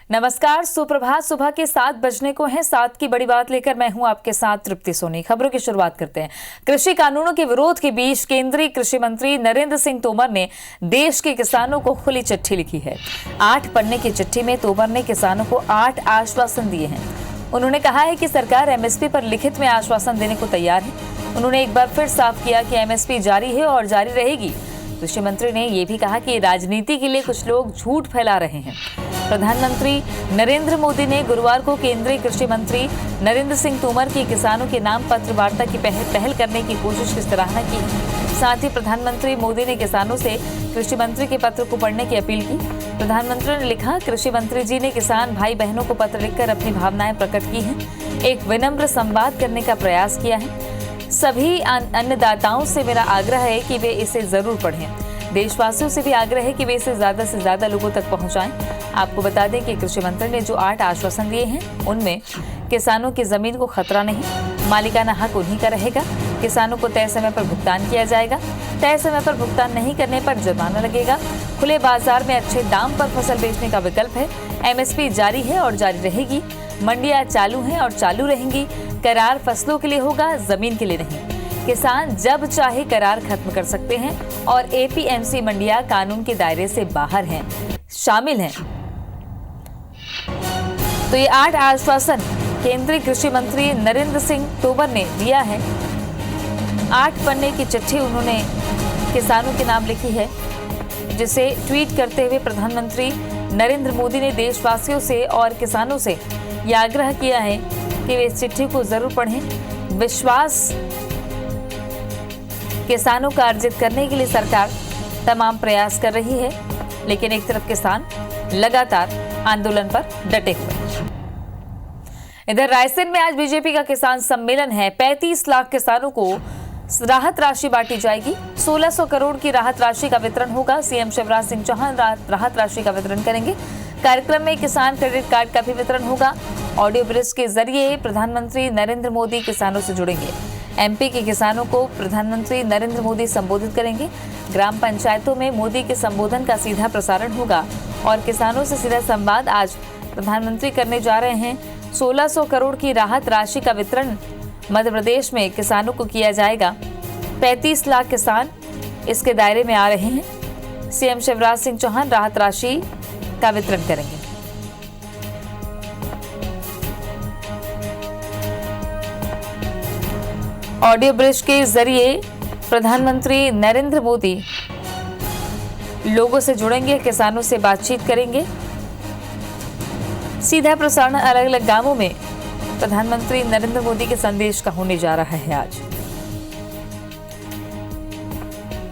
नमस्कार, सुप्रभात। सुबह के 7 बजने को है। 7 की बड़ी बात लेकर मैं हूं आपके साथ तृप्ति सोनी। खबरों की शुरुआत करते हैं। कृषि कानूनों के विरोध के बीच केंद्रीय कृषि मंत्री नरेंद्र सिंह तोमर ने देश के किसानों को खुली चिट्ठी लिखी है। 8 पन्ने की चिट्ठी में तोमर ने किसानों को 8 आश्वासन दिए हैं। उन्होंने कहा है कि सरकार एमएसपी पर लिखित में आश्वासन देने को तैयार है। उन्होंने एक बार फिर साफ किया कि एमएसपी जारी है और जारी रहेगी। कृषि मंत्री ने यह भी कहा कि राजनीति के लिए कुछ लोग झूठ फैला रहे हैं। प्रधानमंत्री नरेंद्र मोदी ने गुरुवार को केंद्रीय कृषि मंत्री नरेंद्र सिंह तोमर की किसानों के नाम पत्र वार्ता की पहल करने की कोशिश की सराहना की। साथ ही प्रधानमंत्री मोदी ने किसानों से कृषि मंत्री के पत्र को पढ़ने की अपील की। प्रधानमंत्री ने लिखा, कृषि मंत्री जी ने किसान भाई बहनों को पत्र लिखकर अपनी भावनाएं प्रकट की हैं। एक विनम्र संवाद करने का प्रयास किया है। सभी अन्नदाताओं से मेरा आग्रह है कि वे इसे जरूर पढ़ें। देशवासियों से भी आग्रह है कि वे इसे ज्यादा से ज्यादा लोगों तक पहुंचाएं। आपको बता दें कि कृषि मंत्री ने जो 8 आश्वासन दिए हैं उनमें किसानों की जमीन को खतरा नहीं, मालिकाना हक उन्हीं का रहेगा, किसानों को तय समय पर भुगतान किया जाएगा, तय समय पर भुगतान नहीं करने पर जुर्माना लगेगा, खुले बाजार में अच्छे दाम पर फसल बेचने का विकल्प है, एमएसपी जारी है और जारी रहेगी, मंडियां चालू हैं और चालू रहेंगी, करार फसलों के लिए होगा, जमीन के लिए नहीं। किसान जब चाहे करार खत्म कर सकते हैं और एपीएमसी मंडियां कानून के दायरे से बाहर हैं, शामिल हैं। तो ये 8 आश्वासन केंद्रीय कृषि मंत्री नरेंद्र सिंह तोमर ने दिया है। 8 पन्ने की चिट्ठी उन्होंने किसानों के नाम लिखी है, जिसे ट्वीट करते हुए प्रधानमंत्री नरेंद्र मोदी ने देशवासियों से और किसानों से यह आग्रह किया है कि वे इस चिट्ठी को जरूर पढ़ें। विश्वास किसानों का अर्जित करने के लिए सरकार तमाम प्रयास कर रही है, लेकिन एक तरफ किसान लगातार आंदोलन पर डटे हुए। इधर रायसेन में आज बीजेपी का किसान सम्मेलन है। 35 लाख किसानों को राहत राशि बांटी जाएगी। 1600 करोड़ की राहत राशि का वितरण होगा। सीएम शिवराज सिंह चौहान राहत राशि का वितरण करेंगे। कार्यक्रम में किसान क्रेडिट कार्ड का भी वितरण होगा। ऑडियो ब्रिज के जरिए प्रधानमंत्री नरेंद्र मोदी किसानों से जुड़ेंगे। एमपी के किसानों को प्रधानमंत्री नरेंद्र मोदी संबोधित करेंगे। ग्राम पंचायतों में मोदी के संबोधन का सीधा प्रसारण होगा और किसानों से सीधा संवाद आज प्रधानमंत्री करने जा रहे हैं। 1600 करोड़ की राहत राशि का वितरण मध्य प्रदेश में किसानों को किया जाएगा। 35 लाख किसान इसके दायरे में आ रहे हैं। सीएम शिवराज सिंह चौहान राहत राशि का वितरण करेंगे। ऑडियो ब्रिज के जरिए प्रधानमंत्री नरेंद्र मोदी लोगों से जुड़ेंगे, किसानों से बातचीत करेंगे। सीधा प्रसारण अलग अलग गांवों में प्रधानमंत्री नरेंद्र मोदी के संदेश का होने जा रहा है। आज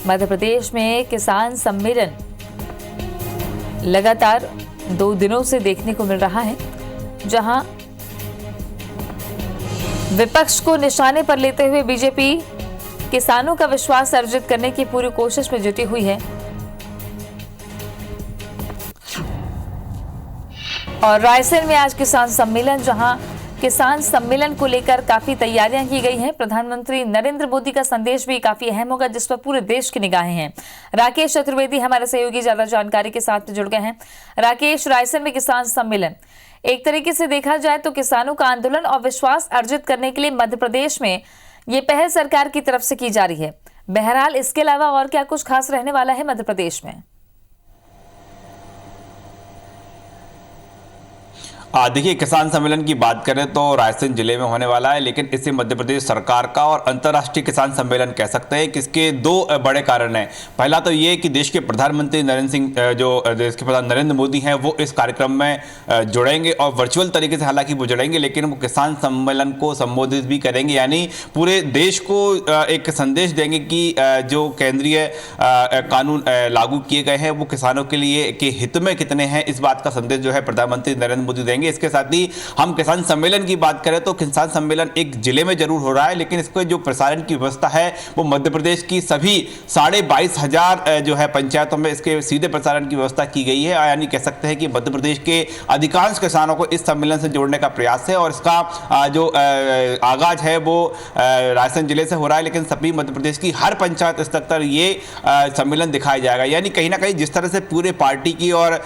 मध्य प्रदेश में किसान सम्मेलन लगातार 2 दिनों से देखने को मिल रहा है, जहां विपक्ष को निशाने पर लेते हुए बीजेपी किसानों का विश्वास अर्जित करने की पूरी कोशिश में जुटी हुई है। और रायसेन में आज किसान सम्मेलन, जहां किसान सम्मेलन को लेकर काफी तैयारियां की गई हैं। प्रधानमंत्री नरेंद्र मोदी का संदेश भी काफी अहम होगा, जिस पर पूरे देश की निगाहें हैं। राकेश चतुर्वेदी हमारे सहयोगी ज्यादा जानकारी के साथ जुड़ गए हैं। राकेश, रायसेन में किसान सम्मेलन एक तरीके से देखा जाए तो किसानों का आंदोलन और विश्वास अर्जित करने के लिए मध्य प्रदेश में ये पहल सरकार की तरफ से की जा रही है। बहरहाल इसके अलावा और क्या कुछ खास रहने वाला है मध्य प्रदेश में? देखिए, किसान सम्मेलन की बात करें तो रायसेन जिले में होने वाला है, लेकिन इसे मध्य प्रदेश सरकार का और अंतर्राष्ट्रीय किसान सम्मेलन कह सकते हैं कि इसके 2 बड़े कारण हैं। पहला तो ये कि देश के प्रधानमंत्री देश के प्रधान नरेंद्र मोदी हैं, वो इस कार्यक्रम में जुड़ेंगे और वर्चुअल तरीके से हालांकि वो जुड़ेंगे, लेकिन वो किसान सम्मेलन को संबोधित भी करेंगे, यानी पूरे देश को एक संदेश देंगे कि जो केंद्रीय कानून लागू किए गए हैं वो किसानों के लिए के हित में कितने हैं। इस बात का संदेश जो है प्रधानमंत्री नरेंद्र मोदी देंगे। पहुंचेंगे। इसके साथ ही हम किसान सम्मेलन की बात करें तो किसान सम्मेलन एक जिले में जरूर हो रहा है, लेकिन इसको जो प्रसारण की व्यवस्था है वो मध्य प्रदेश की सभी 22,500 जो है पंचायतों में इसके सीधे प्रसारण की व्यवस्था की गई है। यानी कह सकते हैं कि मध्य प्रदेश के अधिकांश किसानों को इस सम्मेलन से जोड़ने का प्रयास है और इसका जो आगाज है वो रायसेन जिले से हो रहा है, लेकिन सभी मध्य प्रदेश की हर पंचायत स्तर पर ये सम्मेलन दिखाया जाएगा। यानी कहीं ना कहीं जिस तरह से पूरे पार्टी की और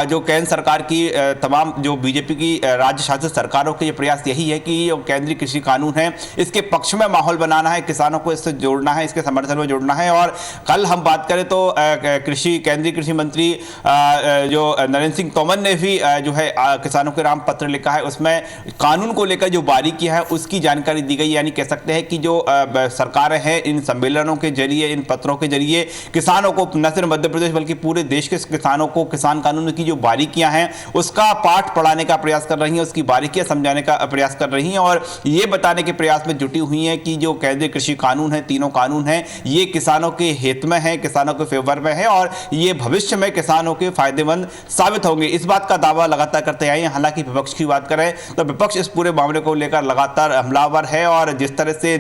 जो केंद्र सरकार की तमाम जो बीजेपी की राज्य शासित सरकारों के ये प्रयास यही है कि केंद्रीय कृषि कानून है इसके पक्ष में माहौल बनाना है, किसानों को इससे जोड़ना है, इसके समर्थन में जोड़ना है। और कल हम बात करें तो केंद्रीय कृषि मंत्री जो नरेंद्र सिंह तोमर ने भी जो है किसानों के नाम पत्र लिखा है, उसमें कानून को लेकर जो बारीकियां है उसकी जानकारी दी गई। यानी कह सकते हैं कि जो सरकारें हैं इन सम्मेलनों के जरिए, इन पत्रों के जरिए किसानों को न सिर्फ मध्य प्रदेश बल्कि पूरे देश के किसानों को किसान कानून की जो बारीकियां हैं उसका पाठ पढ़ाने का प्रयास कर रही हैं, उसकी बारीकियां समझाने का प्रयास कर रही हैं और ये बताने के प्रयास में जुटी हुई हैं कि जो केंद्रीय कृषि कानून है, तीनों कानून हैं, ये किसानों के हित में है, किसानों के फेवर में है और ये भविष्य में किसानों के फायदेमंद साबित होंगे। इस बात का दावा लगातार करते आए हैं। हालांकि विपक्ष की बात करें तो विपक्ष इस पूरे मामले को लेकर लगातार हमलावर है और जिस तरह से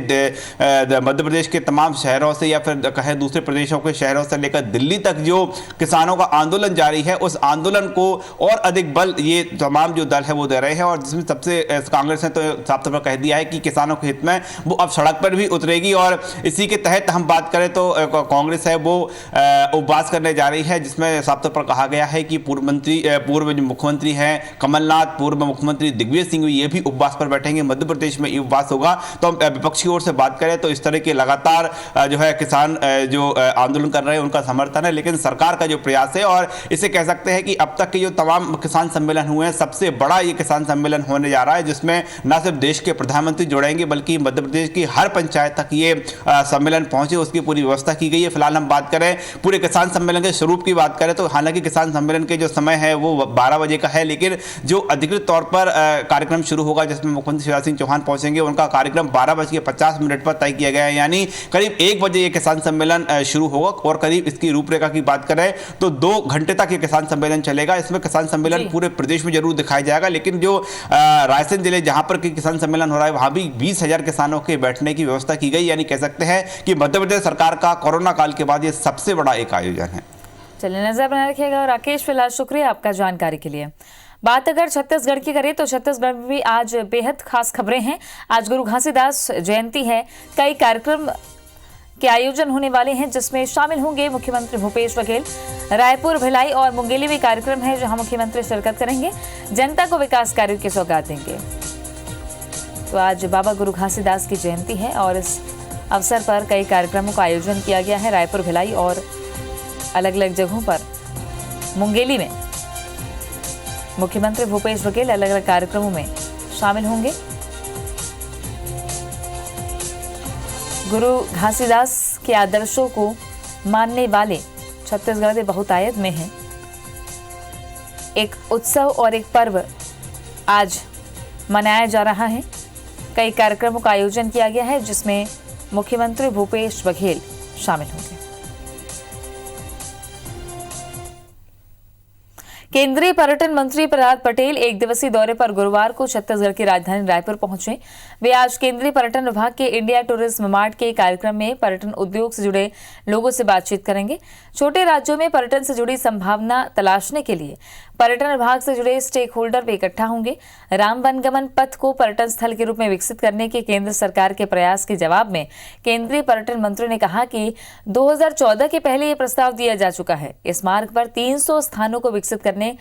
मध्य प्रदेश के तमाम शहरों से या फिर कहें दूसरे प्रदेशों के शहरों से लेकर दिल्ली तक जो किसानों का आंदोलन जारी है उस आंदोलन को और अधिक बल ये तमाम जो दल है वो दे रहे हैं और जिसमें सबसे कांग्रेस ने तो साफ तौर पर कह दिया है कि किसानों के हित में वो अब सड़क पर भी उतरेगी और इसी के तहत हम बात करें तो कांग्रेस है वो उपवास करने जा रही है, जिसमें साफ तौर पर कहा गया है कि पूर्व मुख्यमंत्री हैं कमलनाथ, पूर्व मुख्यमंत्री दिग्विजय सिंह ये भी उपवास पर बैठेंगे। मध्य प्रदेश में ये उपवास होगा। तो विपक्ष की ओर से बात करें तो इस तरह के लगातार जो है किसान जो आंदोलन कर रहे हैं उनका समर्थन है, लेकिन सरकार का जो प्रयास है और इसे कह सकते हैं कि अब तक के जो तमाम किसान सम्मेलन हुए हैं सबसे बड़ा ये किसान सम्मेलन होने जा रहा है, जिसमें न सिर्फ देश के प्रधानमंत्री जुड़ेंगे बल्कि मध्य प्रदेश की हर पंचायत तक ये सम्मेलन पहुंचे उसकी पूरी व्यवस्था की गई है। फिलहाल हम बात करें पूरे किसान सम्मेलन के स्वरूप की बात करें तो हालांकि किसान सम्मेलन के जो समय है वो 12 बजे का है, लेकिन जो अधिकृत तौर पर कार्यक्रम शुरू होगा जिसमें मुख्यमंत्री शिवराज सिंह चौहान पहुंचेंगे उनका कार्यक्रम 12:50 पर तय किया गया है। यानी करीब 1 बजे ये किसान सम्मेलन शुरू होगा और करीब इसकी रूपरेखा की बात करें तो 2 घंटे तक ये किसान सम्मेलन चलेगा। इसमें किसान सम्मेलन पूरे प्रदेश में जरूर दिखाया जाएगा, लेकिन जो रायसेन जिले जहां पर किसान सम्मेलन हो रहा है वहां भी 20,000 किसानों के बैठने की व्यवस्था की गई। यानी कह सकते हैं कि मध्य प्रदेश सरकार का कोरोना काल के बाद ये सबसे बड़ा एक आयोजन है। चलिए नजर बनाए रखिएगा। और राकेश फिलहाल शुक्रिया आपका जानकारी के लिए। बात अगर छत्तीसगढ़ की करें तो छत्तीसगढ़ में भी आज बेहद खास खबरें हैं। आज गुरु घासीदास जयंती है, कई कार्यक्रम के आयोजन होने वाले हैं जिसमें शामिल होंगे मुख्यमंत्री भूपेश बघेल। रायपुर, भिलाई और मुंगेली में कार्यक्रम है जहां मुख्यमंत्री शिरकत करेंगे, जनता को विकास कार्यों की सौगात देंगे। तो आज बाबा गुरु घासीदास की जयंती है और इस अवसर पर कई कार्यक्रमों का आयोजन किया गया है। रायपुर, भिलाई और अलग अलग जगहों पर मुंगेली में मुख्यमंत्री भूपेश बघेल अलग अलग कार्यक्रमों में शामिल होंगे। गुरु घासीदास के आदर्शों को मानने वाले छत्तीसगढ़ के बहुतायत में हैं। एक उत्सव और एक पर्व आज मनाया जा रहा है। कई कार्यक्रमों का आयोजन किया गया है जिसमें मुख्यमंत्री भूपेश बघेल शामिल होंगे। केंद्रीय पर्यटन मंत्री प्रहलाद पटेल एक दिवसीय दौरे पर गुरुवार को छत्तीसगढ़ की राजधानी रायपुर पहुंचे। वे आज केंद्रीय पर्यटन विभाग के इंडिया टूरिज्म मार्ट के कार्यक्रम में पर्यटन उद्योग से जुड़े लोगों से बातचीत करेंगे। छोटे राज्यों में पर्यटन से जुड़ी संभावना तलाशने के लिए पर्यटन विभाग से जुड़े स्टेक होल्डर भी इकट्ठा होंगे। राम वनगमन पथ को पर्यटन स्थल के रूप में विकसित करने के केंद्र सरकार के प्रयास के जवाब में केंद्रीय पर्यटन मंत्री ने कहा कि 2014 के पहले ये प्रस्ताव दिया जा चुका है। इस मार्ग पर 300 स्थानों को विकसित करने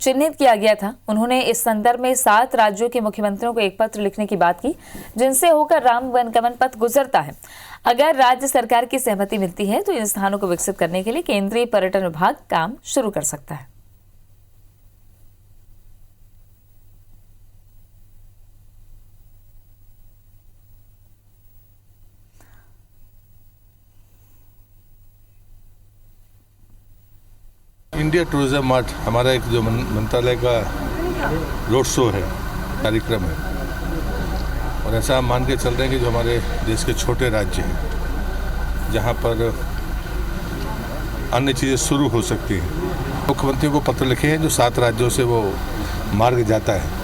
चिन्हित किया गया था। उन्होंने इस संदर्भ में 7 राज्यों के मुख्यमंत्रियों को एक पत्र लिखने की बात की जिनसे होकर राम वनगमन पथ गुजरता है। अगर राज्य सरकार की सहमति मिलती है तो इन स्थानों को विकसित करने के लिए केंद्रीय पर्यटन विभाग काम शुरू कर सकता है। इंडिया टूरिज्म मार्ट हमारा एक जो मंत्रालय का रोड शो है, कार्यक्रम है, और ऐसा हम मान के चल रहे हैं कि जो हमारे देश के छोटे राज्य हैं जहां पर अन्य चीज़ें शुरू हो सकती हैं, मुख्यमंत्री को पत्र लिखे हैं जो 7 राज्यों से वो मार्ग जाता है।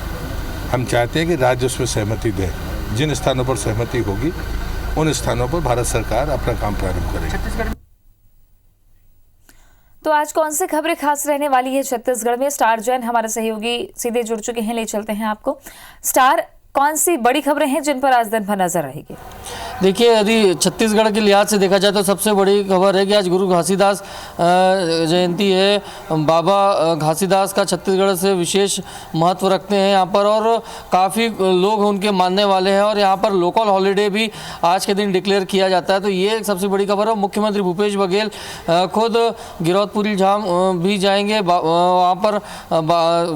हम चाहते हैं कि राज्य उसमें सहमति दे। जिन स्थानों पर सहमति होगी उन स्थानों पर भारत सरकार अपना काम प्रारंभ करेगी। तो आज कौन सी खबरें खास रहने वाली है छत्तीसगढ़ में? स्टार जैन हमारे सहयोगी सीधे जुड़ चुके हैं, ले चलते हैं आपको। स्टार, कौन सी बड़ी खबरें हैं जिन पर आज दिन भर नजर रहेगी? देखिए, यदि छत्तीसगढ़ के लिहाज से देखा जाए तो सबसे बड़ी खबर है कि आज गुरु घासीदास जयंती है। बाबा घासीदास का छत्तीसगढ़ से विशेष महत्व रखते हैं यहाँ पर, और काफ़ी लोग उनके मानने वाले हैं, और यहाँ पर लोकल हॉलीडे भी आज के दिन डिक्लेयर किया जाता है। तो ये एक सबसे बड़ी खबर है। मुख्यमंत्री भूपेश बघेल खुद गिरौदपुरी धाम भी जाएंगे, वहाँ पर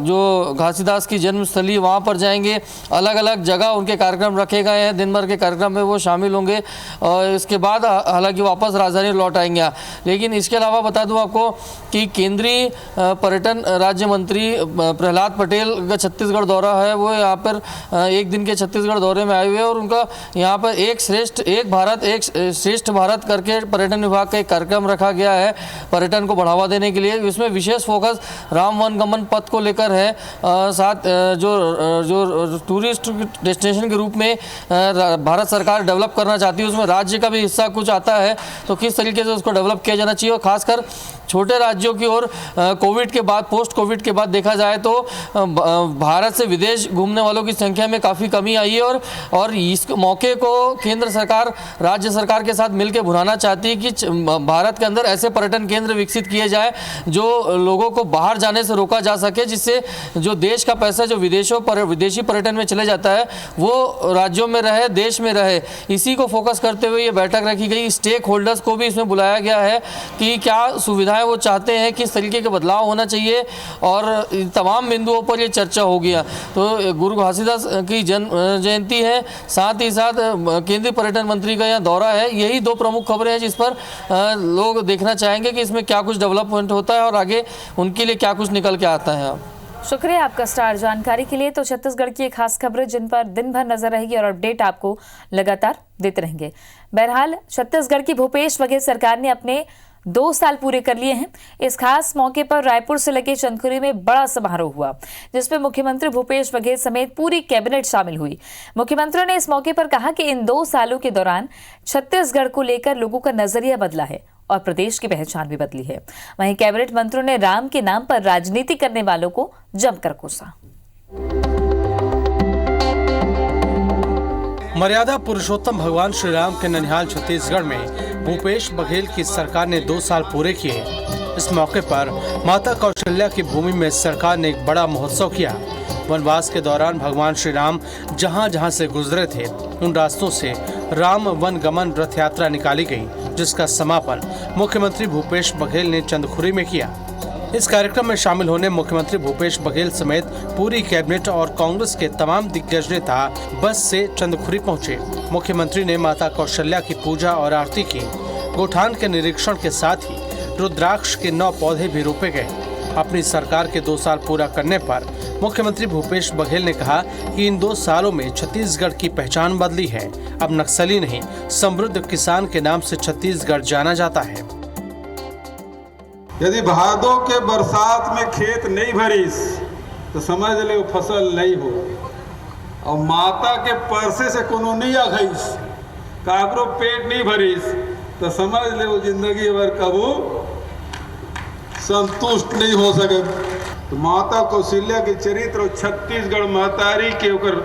जो घासीदास की जन्मस्थली वहाँ पर जाएंगे। अलग अलग जगह उनके कार्यक्रम रखे गए हैं, दिन भर के कार्यक्रम में वो शामिल होंगे, और इसके बाद हालांकि वापस राजधानी लौट आएंगे। लेकिन इसके अलावा बता दूं आपको कि केंद्रीय पर्यटन राज्य मंत्री प्रहलाद पटेल का छत्तीसगढ़ दौरा है। वो यहाँ पर एक दिन के छत्तीसगढ़ दौरे में आए हुए हैं, और उनका यहाँ पर एक श्रेष्ठ भारत करके पर्यटन विभाग का एक कार्यक्रम रखा गया है पर्यटन को बढ़ावा देने के लिए। इसमें विशेष फोकस राम वन गमन पथ को लेकर है। साथ जो टूरिस्ट डेस्टिनेशन के रूप में भारत सरकार डेवलप करना चाहती है, उसमें राज्य का भी हिस्सा कुछ आता है, तो किस तरीके से उसको डेवलप किया जाना चाहिए। और खासकर छोटे राज्यों की ओर कोविड के बाद, पोस्ट कोविड के बाद देखा जाए तो भारत से विदेश घूमने वालों की संख्या में काफ़ी कमी आई है, और इस मौके को केंद्र सरकार राज्य सरकार के साथ मिलकर भुनाना चाहती है कि भारत के अंदर ऐसे पर्यटन केंद्र विकसित किए जाए जो लोगों को बाहर जाने से रोका जा सके, जिससे जो देश का पैसा जो विदेशी पर्यटन में चले जाता है वो राज्यों में रहे, देश में रहे। इसी को फोकस करते हुए ये बैठक रखी गई। स्टेक होल्डर्स को भी इसमें बुलाया गया है कि क्या सुविधाएं वो चाहते हैं, किस तरीके के बदलाव होना चाहिए, और तमाम बिंदुओं पर ये चर्चा हो गया। तो गुरु घासीदास की जयंती है, साथ ही साथ केंद्रीय पर्यटन मंत्री का यहाँ दौरा है। यही दो प्रमुख खबरें हैं जिस पर लोग देखना चाहेंगे कि इसमें क्या कुछ डेवलपमेंट होता है और आगे उनके लिए क्या कुछ निकल के आता है। शुक्रिया आपका स्टार जानकारी के लिए। तो छत्तीसगढ़ की एक खास खबरें जिन पर दिन भर नजर रहेगी और अपडेट आपको लगातार देते रहेंगे। बहरहाल छत्तीसगढ़ की भूपेश बघेल सरकार ने अपने 2 साल पूरे कर लिए हैं। इस खास मौके पर रायपुर से लगे चंदखुरी में बड़ा समारोह हुआ, जिसमें मुख्यमंत्री भूपेश बघेल समेत पूरी कैबिनेट शामिल हुई। मुख्यमंत्री ने इस मौके पर कहा कि इन 2 सालों के दौरान छत्तीसगढ़ को लेकर लोगों का नजरिया बदला है और प्रदेश की पहचान भी बदली है। वहीं कैबिनेट मंत्रियों ने राम के नाम पर राजनीति करने वालों को जमकर कोसा। मर्यादा पुरुषोत्तम भगवान श्री राम के ननिहाल छत्तीसगढ़ में भूपेश बघेल की सरकार ने 2 साल पूरे किए। इस मौके पर माता कौशल्या की भूमि में सरकार ने एक बड़ा महोत्सव किया। वनवास के दौरान भगवान श्री राम जहां जहां से गुजरे थे, उन रास्तों से राम वन गमन रथ यात्रा निकाली गई, जिसका समापन मुख्यमंत्री भूपेश बघेल ने चंदखुरी में किया। इस कार्यक्रम में शामिल होने मुख्यमंत्री भूपेश बघेल समेत पूरी कैबिनेट और कांग्रेस के तमाम दिग्गज नेता बस से चंदखुरी पहुंचे। मुख्यमंत्री ने माता कौशल्या की पूजा और आरती की। गोठान के निरीक्षण के साथ ही रुद्राक्ष के 9 पौधे भी रोपे गए। अपनी सरकार के 2 साल पूरा करने पर मुख्यमंत्री भूपेश बघेल ने कहा कि इन 2 सालों में छत्तीसगढ़ की पहचान बदली है। अब नक्सली नहीं, समृद्ध किसान के नाम से छत्तीसगढ़ जाना जाता है। यदि भादों के बरसात में खेत नहीं भरीस तो समझ ले वो फसल नहीं हो, और माता के परसे से कोनो नहीं आघिस, काकरो पेट नहीं भरीस तो समझ ले वो जिंदगी भर कबू संतुष्ट नहीं हो सके। तो माता कौशल्या के चरित्र और छत्तीसगढ़ महतारी के ओकर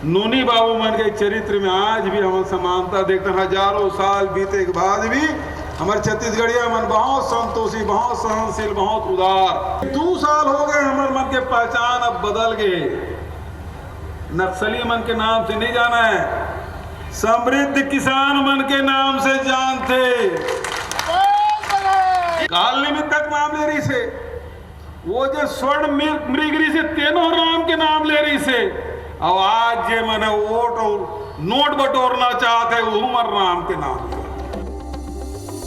नूनी बाबू मन के चरित्र में आज भी हम समानता देखते हैं। हजारों साल बीते के बाद भी हमारे छत्तीसगढ़िया मन बहुत संतोषी, बहुत सहनशील, बहुत उदार। 2 साल हो गए हमारे मन के पहचान अब बदल गए। नक्सली मन के नाम से नहीं जाना है, समृद्ध किसान मन के नाम से जानते। काल निमित्त तक नाम ले रही से, वो जो स्वर्ण मृगरी से तेनो राम के नाम ले रही से, और आज जे मन वोट और नोट बटोरना चाहते वो उमर राम के नाम।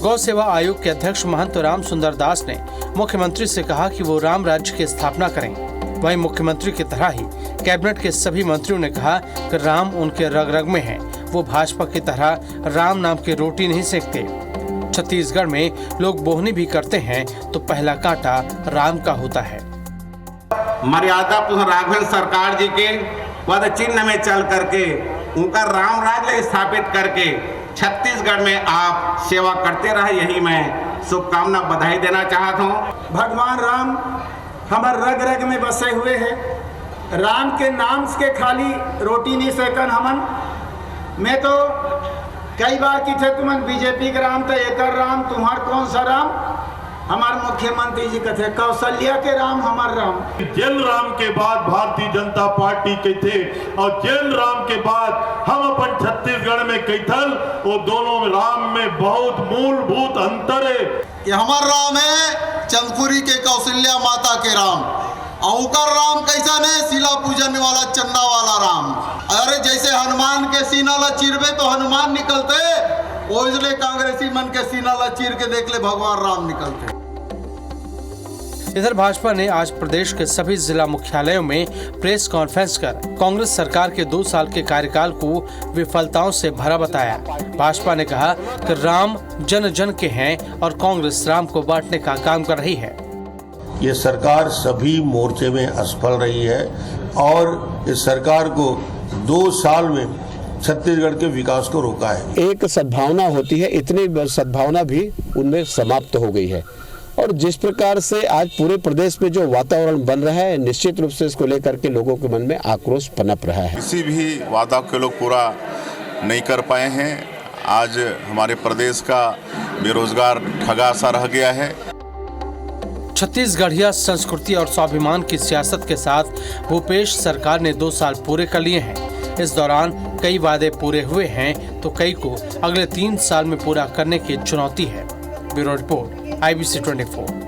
गौ सेवा आयोग के अध्यक्ष महंत राम सुंदर दास ने मुख्यमंत्री से कहा कि वो राम राज्य की स्थापना करें। वहीं मुख्यमंत्री की तरह ही कैबिनेट के सभी मंत्रियों ने कहा कि राम उनके रग रग में है। वो भाजपा की तरह राम नाम की रोटी नहीं सेकते। छत्तीसगढ़ में लोग बोहनी भी करते हैं तो पहला कांटा राम का होता है। मर्यादा पुरुष राघवेंद्र सरकार जी के पद चिन्ह में चल करके उनका राम राज्य स्थापित करके छत्तीसगढ़ में आप सेवा करते रहे, यही मैं शुभकामना बधाई देना चाहता हूँ। भगवान राम हमार रग रग में बसे हुए हैं। राम के नाम के खाली रोटी नहीं सेकन हमन। मैं तो कई बार की थे तुमन बीजेपी के राम तो एक राम, तुम्हार कौन सा राम? हमारे मुख्यमंत्री जी कहते कौशल्या के राम हमार राम। जैन राम के बाद भारतीय जनता पार्टी के थे और जैन राम के बाद हम अपन छत्तीसगढ़ में कैथल, वो दोनों राम में बहुत मूलभूत अंतर है। कि हमार राम है चंदपुरी के कौशल्या माता के राम, औकर राम कैसा ने शिला पूजन वाला चंदा वाला राम। अरे जैसे हनुमान के सीना ला चीरबे तो हनुमान निकलते, ओइसले कांग्रेसी मन के सीना ला चीर के देख ले भगवान राम निकलते। इधर भाजपा ने आज प्रदेश के सभी जिला मुख्यालयों में प्रेस कॉन्फ्रेंस कर कांग्रेस सरकार के 2 साल के कार्यकाल को विफलताओं से भरा बताया। भाजपा ने कहा कि राम जन जन के हैं और कांग्रेस राम को बांटने का काम कर रही है। ये सरकार सभी मोर्चे में असफल रही है और इस सरकार को 2 साल में छत्तीसगढ़ के विकास को रोका है। एक सद्भावना होती है, इतनी सद्भावना भी उनमें समाप्त हो गई है और जिस प्रकार से आज पूरे प्रदेश में जो वातावरण बन रहा है, निश्चित रूप से इसको लेकर के लोगों के मन में आक्रोश पनप रहा है। किसी भी वादा को लोग पूरा नहीं कर पाए हैं। आज हमारे प्रदेश का बेरोजगार ठगा सा रह गया है। छत्तीसगढ़िया संस्कृति और स्वाभिमान की सियासत के साथ भूपेश सरकार ने 2 साल पूरे कर लिए हैं। इस दौरान कई वादे पूरे हुए हैं तो कई को अगले 3 साल में पूरा करने की चुनौती है। Bureau report IBC 24।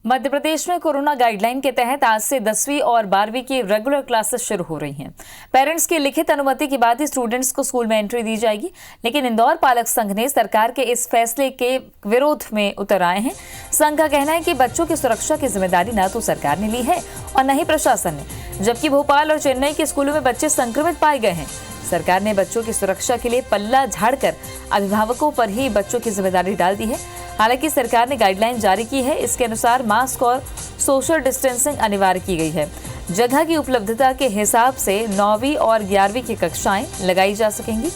Madhya Pradesh में कोरोना गाइडलाइन के तहत आज से 10वीं और 12वीं की रेगुलर क्लासेस शुरू हो रही हैं। पेरेंट्स की लिखित अनुमति के बाद ही स्टूडेंट्स को स्कूल में एंट्री दी जाएगी, लेकिन इंदौर पालक संघ ने सरकार के इस फैसले के विरोध में उतर आए हैं। संघ का कहना है कि बच्चों की सुरक्षा की जिम्मेदारी न तो सरकार ने ली है और न ही प्रशासन ने, जबकि भोपाल और चेन्नई के स्कूलों में बच्चे संक्रमित पाए गए हैं। सरकार ने बच्चों की सुरक्षा के लिए पल्ला झाड़कर अभिभावकों पर ही बच्चों की जिम्मेदारी डाल दी है। हालांकि सरकार ने गाइडलाइन जारी की है, इसके अनुसार मास्क और सोशल डिस्टेंसिंग अनिवार्य की गई है। जगह की उपलब्धता के हिसाब से 9वीं और 11वीं की कक्षाएं लगाई जा सकेंगी।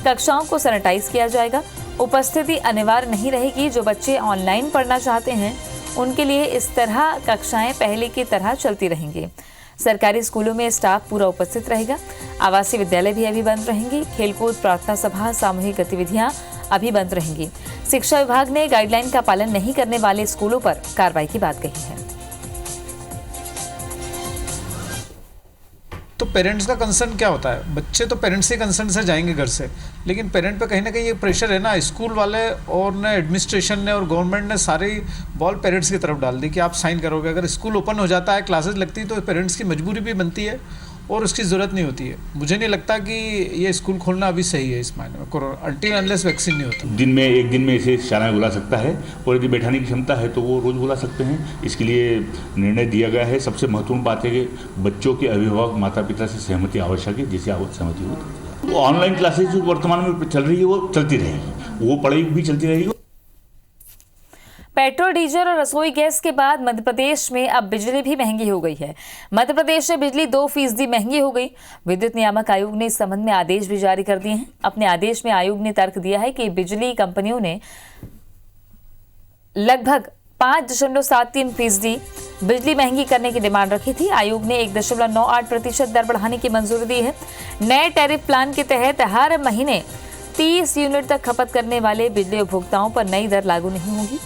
कक्षाओं को सैनिटाइज किया जाएगा। उपस्थिति अनिवार्य नहीं रहेगी। जो बच्चे ऑनलाइन पढ़ना चाहते हैं उनके लिए इस तरह कक्षाएं पहले की तरह चलती रहेंगी। सरकारी स्कूलों में स्टाफ पूरा उपस्थित रहेगा। आवासीय विद्यालय भी अभी बंद रहेंगी। खेलकूद, प्रार्थना सभा, सामूहिक गतिविधियां अभी बंद रहेंगी। शिक्षा विभाग ने गाइडलाइन का पालन नहीं करने वाले स्कूलों पर कार्रवाई की बात कही है। तो पेरेंट्स का कंसर्न क्या होता है? बच्चे तो पेरेंट्स के कंसर्न से जाएंगे घर से, लेकिन पेरेंट पे कहीं ना कहीं ये प्रेशर है ना, स्कूल वाले और ने एडमिनिस्ट्रेशन ने और गवर्नमेंट ने सारी बॉल पेरेंट्स की तरफ डाल दी कि आप साइन करोगे। अगर स्कूल ओपन हो जाता है, क्लासेस लगती है, तो पेरेंट्स की मजबूरी भी बनती है और उसकी ज़रूरत नहीं होती है। मुझे नहीं लगता कि ये स्कूल खोलना अभी सही है इस मायने में, अनटिल अनलेस वैक्सीन नहीं होता। दिन में एक दिन में इसे शालाएं बुला सकता है और यदि बैठाने की क्षमता है तो वो रोज़ बुला सकते हैं। इसके लिए निर्णय दिया गया है। सबसे महत्वपूर्ण बात है कि बच्चों के अभिभावक माता पिता से सहमति आवश्यक है। जिससे आवश्यक सहमति हो तो ऑनलाइन क्लासेज जो वर्तमान में चल रही है वो चलती रहेगी, वो पढ़ाई भी चलती रहेगी। पेट्रोल, डीजल और रसोई गैस के बाद मध्य प्रदेश में अब बिजली भी महंगी हो गई है। मध्य प्रदेश में बिजली 2% महंगी हो गई। विद्युत नियामक आयोग ने इस संबंध में आदेश भी जारी कर दिए हैं। अपने आदेश में आयोग ने तर्क दिया है कि बिजली कंपनियों ने लगभग 5.73% बिजली महंगी करने की डिमांड रखी थी। आयोग ने 1.98% दर बढ़ाने की मंजूरी दी है। नए टैरिफ प्लान के तहत हर महीने 30 यूनिट तक खपत करने वाले बिजली उपभोक्ताओं पर नई दर लागू नहीं होगी।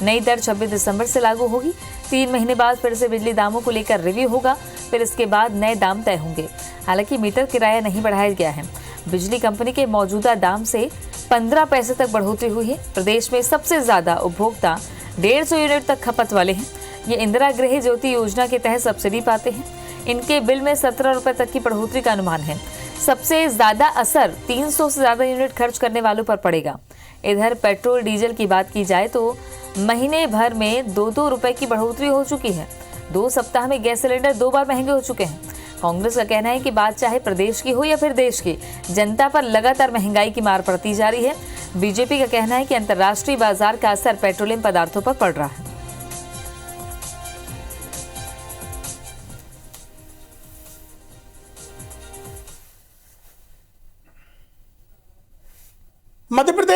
नई दर 26 दिसंबर से लागू होगी। 3 महीने बाद फिर से बिजली दामों को लेकर रिव्यू होगा, फिर इसके बाद नए दाम तय होंगे। हालांकि मीटर किराया नहीं बढ़ाया गया है। बिजली कंपनी के मौजूदा दाम से 15 पैसे तक बढ़ोतरी हुई है। प्रदेश में सबसे ज्यादा उपभोक्ता 150 यूनिट तक खपत वाले हैं। ये इंदिरा गृह ज्योति योजना के तहत सब्सिडी पाते हैं। इनके बिल में 17 रुपए तक की बढ़ोतरी का अनुमान है। सबसे ज्यादा असर 300 से ज्यादा यूनिट खर्च करने वालों पर पड़ेगा। इधर पेट्रोल डीजल की बात की जाए तो महीने भर में 2-2 रुपए की बढ़ोतरी हो चुकी है। 2 सप्ताह में गैस सिलेंडर 2 बार महंगे हो चुके हैं। कांग्रेस का कहना है कि बात चाहे प्रदेश की हो या फिर देश की, जनता पर लगातार महंगाई की मार पड़ती जा रही है। बीजेपी का कहना है कि अंतर्राष्ट्रीय बाजार का असर पेट्रोलियम पदार्थों पर पड़ रहा है।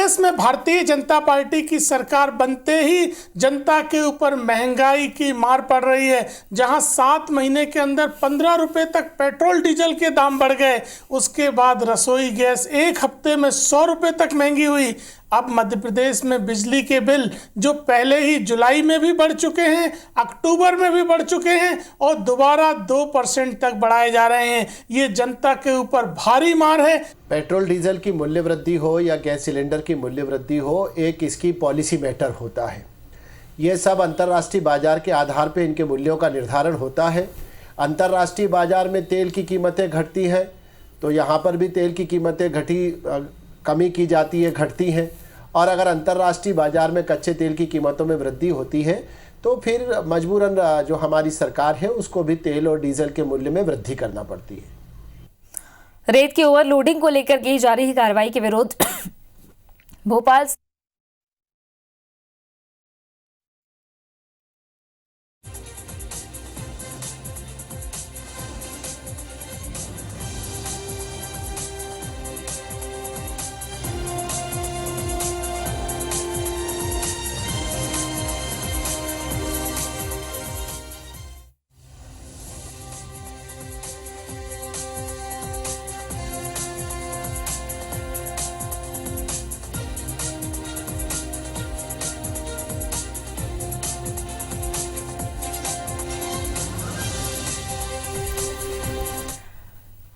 प्रदेश में भारतीय जनता पार्टी की सरकार बनते ही जनता के ऊपर महंगाई की मार पड़ रही है। जहां 7 महीने के अंदर 15 रुपए तक पेट्रोल डीजल के दाम बढ़ गए, उसके बाद रसोई गैस 1 हफ्ते में 100 रुपए तक महंगी हुई। अब मध्य प्रदेश में बिजली के बिल जो पहले ही जुलाई में भी बढ़ चुके हैं, अक्टूबर में भी बढ़ चुके हैं और दोबारा 2% तक बढ़ाए जा रहे हैं। ये जनता के ऊपर भारी मार है। पेट्रोल डीजल की मूल्य वृद्धि हो या गैस सिलेंडर की मूल्य वृद्धि हो, एक इसकी पॉलिसी मैटर होता है। ये सब अंतर्राष्ट्रीय बाजार के आधार पर इनके मूल्यों का निर्धारण होता है। अंतर्राष्ट्रीय बाजार में तेल की कीमतें घटती हैं तो यहाँ पर भी तेल की कीमतें कमी की जाती है, घटती हैं। और अगर अंतर्राष्ट्रीय बाजार में कच्चे तेल की कीमतों में वृद्धि होती है तो फिर मजबूरन जो हमारी सरकार है उसको भी तेल और डीजल के मूल्य में वृद्धि करना पड़ती है। रेत की ओवरलोडिंग को लेकर की जा रही कार्रवाई के विरोध भोपाल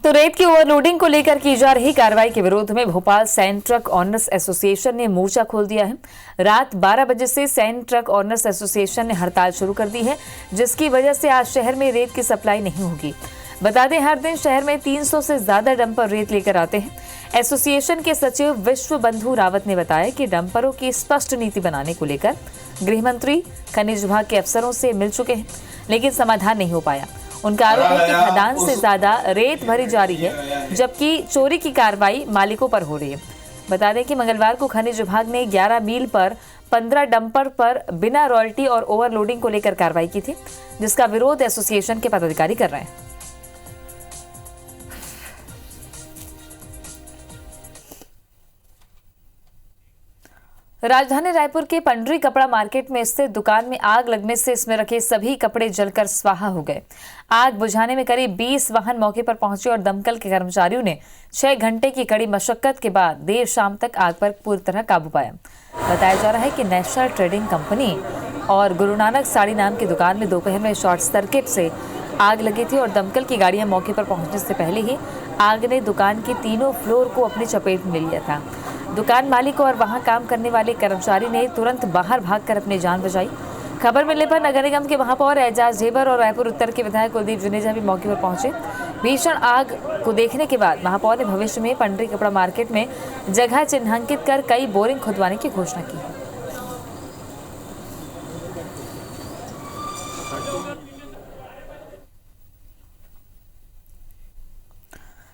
तो रेत की ओवरलोडिंग को लेकर की जा रही कार्रवाई के विरोध में Bhopal sand truck owners association ने मोर्चा खोल दिया है। रात 12 बजे से सैंड ट्रक ऑनर्स एसोसिएशन ने हड़ताल शुरू कर दी है, जिसकी वजह से आज शहर में रेत की सप्लाई नहीं होगी। बता दें, हर दिन शहर में 300 से ज्यादा डंपर रेत लेकर आते हैं। एसोसिएशन के सचिव विश्व बंधु रावत ने बताया कि डंपरों की स्पष्ट नीति बनाने को लेकर गृह मंत्री, खनिज विभाग के अफसरों से मिल चुके हैं, लेकिन समाधान नहीं हो पाया। उनका आरोप है कि खदान से ज्यादा रेत भरी जा रही है, जबकि चोरी की कार्रवाई मालिकों पर हो रही है। बता दें कि मंगलवार को खनिज विभाग ने 11 मील पर 15 डंपर पर बिना रॉयल्टी और ओवरलोडिंग को लेकर कार्रवाई की थी, जिसका विरोध एसोसिएशन के पदाधिकारी कर रहे हैं। राजधानी रायपुर के पंडरी कपड़ा मार्केट में स्थित दुकान में आग लगने से इसमें रखे सभी कपड़े जलकर स्वाहा हो गए। आग बुझाने में करीब 20 वाहन मौके पर पहुंचे और दमकल के कर्मचारियों ने 6 घंटे की कड़ी मशक्कत के बाद देर शाम तक आग पर पूरी तरह काबू पाया। बताया जा रहा है कि नेशनल ट्रेडिंग कंपनी और गुरु नानक साड़ी नाम की दुकान में दोपहर में शॉर्ट सर्किट से आग लगी थी और दमकल की गाड़ियां मौके पर पहुंचने से पहले ही आग ने दुकान के तीनों फ्लोर को अपनी चपेट में लिया था। दुकान मालिक और वहां काम करने वाले कर्मचारी ने तुरंत बाहर भागकर अपनी जान बचाई। खबर मिलने पर नगर निगम के महापौर एजाज ढेबर और रायपुर उत्तर के विधायक कुलदीप जुनेजा भी मौके पर पहुंचे। भीषण आग को देखने के बाद महापौर ने भविष्य में पंडरी कपड़ा मार्केट में जगह चिन्हांकित कर कई बोरिंग खुदवाने की घोषणा की है।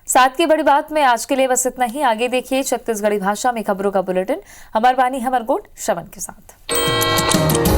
साथ की बड़ी बात में आज के लिए बस इतना ही। आगे देखिए छत्तीसगढ़ी भाषा में खबरों का बुलेटिन हमार वाणी हमर गोट श्रवण के साथ।